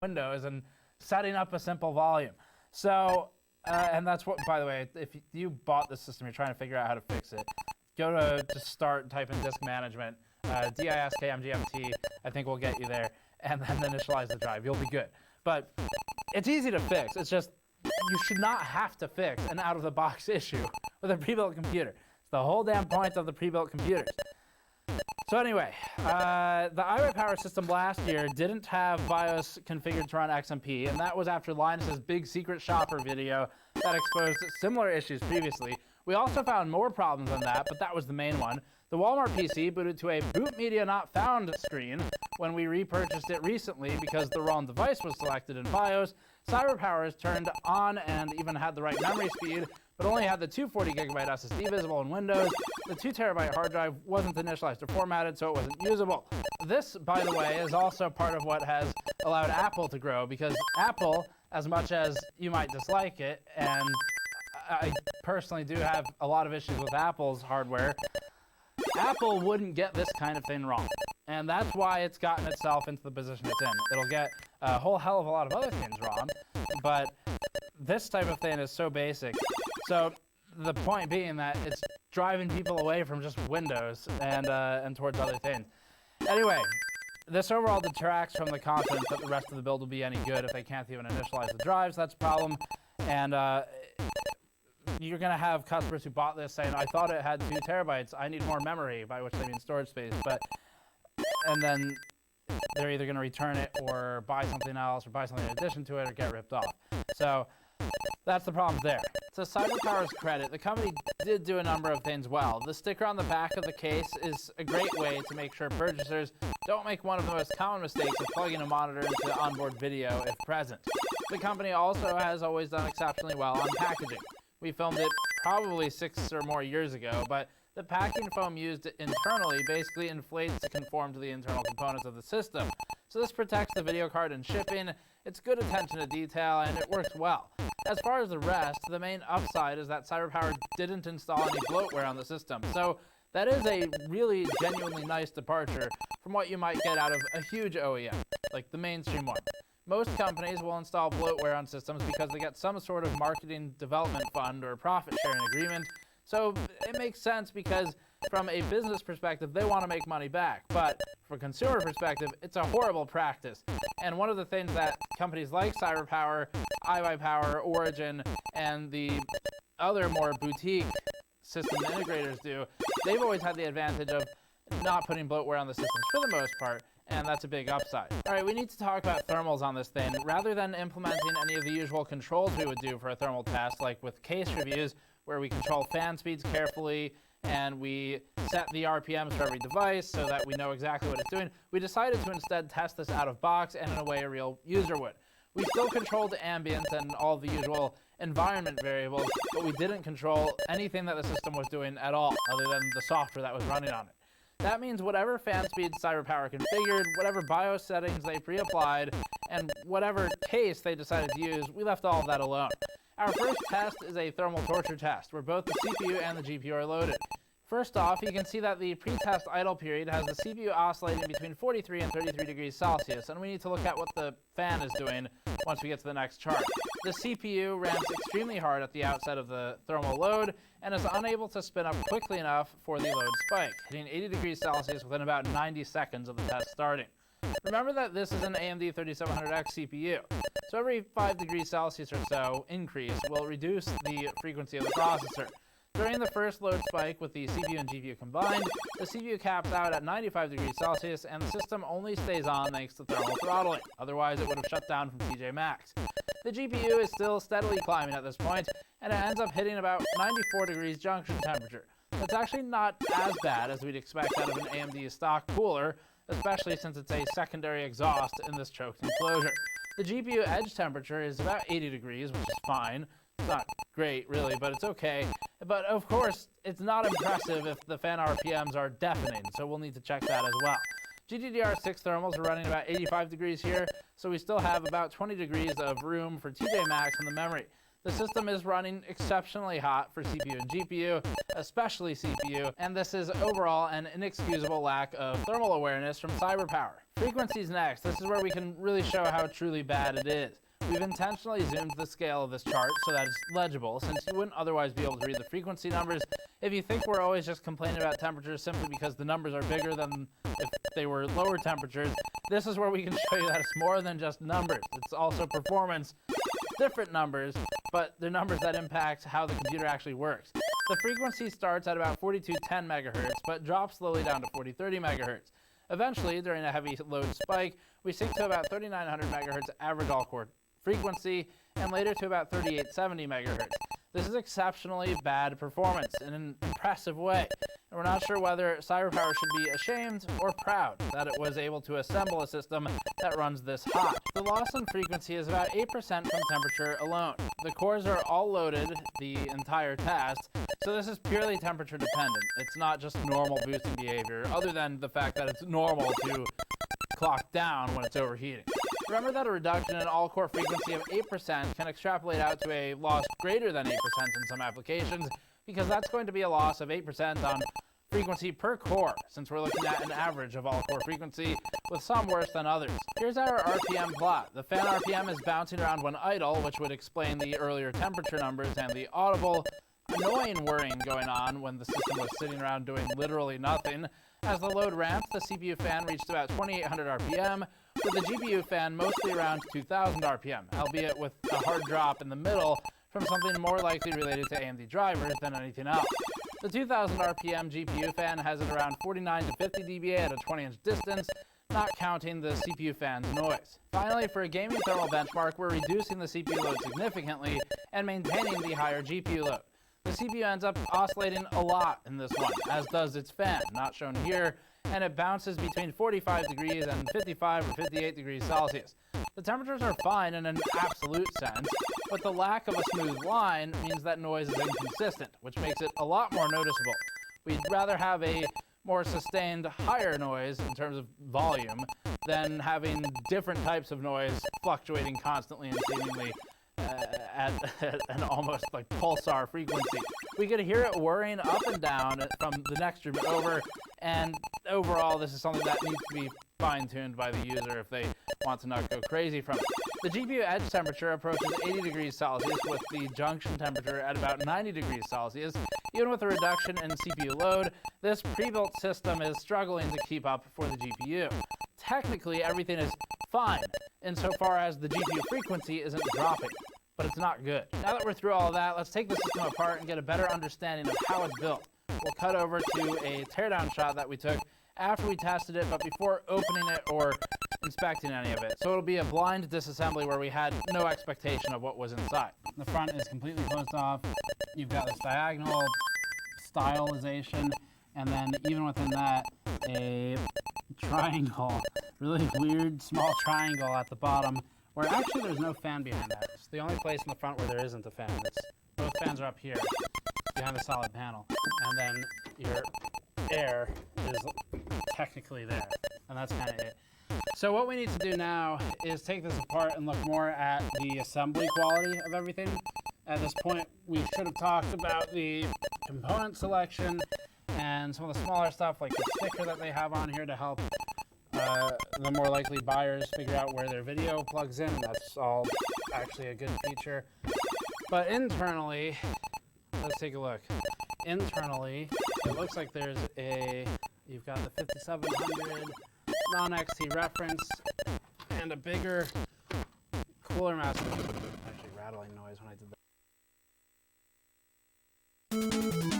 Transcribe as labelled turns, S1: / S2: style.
S1: Windows and setting up a simple volume. So, and that's what, by the way, if you bought this system, you're trying to figure out how to fix it, go to start, type in disk management, diskmgmt, I think we'll get you there, and then initialize the drive. You'll be good. But it's easy to fix. It's just you should not have to fix an out-of-the-box issue with a pre-built computer. It's the whole damn point of the pre-built computers. So anyway, the iWiPower system last year didn't have BIOS configured to run XMP, and that was after Linus's big secret shopper video that exposed similar issues previously. We also found more problems than that, but that was the main one. The Walmart PC booted to a boot media not found screen when we repurchased it recently because the wrong device was selected in BIOS. CyberPower is turned on and even had the right memory speed, but only had the 240GB SSD visible in Windows. The 2TB hard drive wasn't initialized or formatted, so it wasn't usable. This, by the way, is also part of what has allowed Apple to grow, because Apple, as much as you might dislike it, and I personally do have a lot of issues with Apple's hardware, Apple wouldn't get this kind of thing wrong. And that's why it's gotten itself into the position it's in. It'll get a whole hell of a lot of other things wrong, but this type of thing is so basic. So the point being that it's driving people away from just Windows and towards other things. Anyway, this overall detracts from the confidence that the rest of the build will be any good if they can't even initialize the drives. That's a problem. And you're going to have customers who bought this saying, I thought it had 2TB, I need more memory, by which they mean storage space. And then they're either going to return it or buy something else or buy something in addition to it or get ripped off. So that's the problem there. To CyberPower's credit, the company did do a number of things well. The sticker on the back of the case is a great way to make sure purchasers don't make one of the most common mistakes of plugging a monitor into onboard video if present. The company also has always done exceptionally well on packaging. We filmed it probably 6 or more years ago, but the packing foam used internally basically inflates to conform to the internal components of the system. So this protects the video card in shipping, it's good attention to detail, and it works well. As far as the rest, the main upside is that CyberPower didn't install any bloatware on the system. So that is a really genuinely nice departure from what you might get out of a huge OEM, like the mainstream one. Most companies will install bloatware on systems because they get some sort of marketing development fund or profit sharing agreement. So it makes sense because from a business perspective, they want to make money back. But from a consumer perspective, it's a horrible practice. And one of the things that companies like CyberPower, iWiPower, Origin, and the other more boutique system integrators do, they've always had the advantage of not putting bloatware on the systems for the most part, and that's a big upside. All right, we need to talk about thermals on this thing. Rather than implementing any of the usual controls we would do for a thermal test, like with case reviews, where we control fan speeds carefully and we set the RPMs for every device so that we know exactly what it's doing, we decided to instead test this out of box and in a way a real user would. We still controlled ambient and all the usual environment variables, but we didn't control anything that the system was doing at all, other than the software that was running on it. That means whatever fan speed CyberPower configured, whatever BIOS settings they pre-applied, and whatever case they decided to use, we left all of that alone. Our first test is a thermal torture test, where both the CPU and the GPU are loaded. First off, you can see that the pre-test idle period has the CPU oscillating between 43 and 33 degrees Celsius, and we need to look at what the fan is doing once we get to the next chart. The CPU ramps extremely hard at the outset of the thermal load and is unable to spin up quickly enough for the load spike, hitting 80 degrees Celsius within about 90 seconds of the test starting. Remember that this is an AMD 3700X CPU, so every 5 degrees Celsius or so increase will reduce the frequency of the processor. During the first load spike with the CPU and GPU combined, the CPU caps out at 95 degrees Celsius and the system only stays on thanks to thermal throttling, otherwise it would have shut down from TJ Maxx. The GPU is still steadily climbing at this point, and it ends up hitting about 94 degrees junction temperature. That's actually not as bad as we'd expect out of an AMD stock cooler, especially since it's a secondary exhaust in this choked enclosure. The GPU edge temperature is about 80 degrees, which is fine. It's not great, really, but it's okay. But of course, it's not impressive if the fan RPMs are deafening, so we'll need to check that as well. GDDR6 thermals are running about 85 degrees here, so we still have about 20 degrees of room for TJ Maxx in the memory. The system is running exceptionally hot for CPU and GPU, especially CPU, and this is overall an inexcusable lack of thermal awareness from CyberPower. Frequencies next. This is where we can really show how truly bad it is. We've intentionally zoomed the scale of this chart so that it's legible, since you wouldn't otherwise be able to read the frequency numbers. If you think we're always just complaining about temperatures simply because the numbers are bigger than if they were lower temperatures, this is where we can show you that it's more than just numbers. It's also performance, different numbers, but they're numbers that impact how the computer actually works. The frequency starts at about 4210 megahertz, but drops slowly down to 4030 megahertz. Eventually, during a heavy load spike, we sink to about 3900 megahertz average all-core frequency, and later to about 3870 megahertz. This is exceptionally bad performance in an impressive way, and we're not sure whether CyberPower should be ashamed or proud that it was able to assemble a system that runs this hot. The loss in frequency is about 8% from temperature alone. The cores are all loaded the entire test, so this is purely temperature dependent. It's not just normal boosting behavior, other than the fact that it's normal to clock down when it's overheating. Remember that a reduction in all-core frequency of 8% can extrapolate out to a loss greater than 8% in some applications, because that's going to be a loss of 8% on frequency per core, since we're looking at an average of all-core frequency, with some worse than others. Here's our RPM plot. The fan RPM is bouncing around when idle, which would explain the earlier temperature numbers and the audible, annoying whirring going on when the system was sitting around doing literally nothing. As the load ramped, the CPU fan reached about 2800 RPM, with the GPU fan mostly around 2000 RPM, albeit with a hard drop in the middle from something more likely related to AMD drivers than anything else. The 2000 RPM GPU fan has it around 49 to 50 dBA at a 20-inch distance, not counting the CPU fan's noise. Finally, for a gaming thermal benchmark, we're reducing the CPU load significantly and maintaining the higher GPU load. The CPU ends up oscillating a lot in this one, as does its fan, not shown here, and it bounces between 45 degrees and 55 or 58 degrees Celsius. The temperatures are fine in an absolute sense, but the lack of a smooth line means that noise is inconsistent, which makes it a lot more noticeable. We'd rather have a more sustained higher noise in terms of volume than having different types of noise fluctuating constantly and seemingly at an almost like pulsar frequency. We could hear it whirring up and down from the next room over, and overall this is something that needs to be fine-tuned by the user if they want to not go crazy from it. The GPU edge temperature approaches 80 degrees Celsius, with the junction temperature at about 90 degrees Celsius. Even with a reduction in CPU load, this pre-built system is struggling to keep up for the GPU. Technically, everything is fine insofar as the GPU frequency isn't dropping, but it's not good. Now that we're through all of that, let's take the system apart and get a better understanding of how it's built. We'll cut over to a teardown shot that we took after we tested it, but before opening it or inspecting any of it. So it'll be a blind disassembly where we had no expectation of what was inside. The front is completely closed off. You've got this diagonal stylization, and then even within that, a triangle, really weird small triangle at the bottom, where actually there's no fan behind that. It's the only place in the front where there isn't a fan. Both fans are up here, behind the solid panel, and then your air is technically there, and that's kind of it. So what we need to do now is take this apart and look more at the assembly quality of everything. At this point, we should have talked about the component selection and some of the smaller stuff like the sticker that they have on here to help the more likely buyers figure out where their video plugs in. That's all actually a good feature. But internally, let's take a look. Internally, it looks like there's you've got the 5700 non-XT reference and a bigger cooler mass. Actually rattling noise when I did that.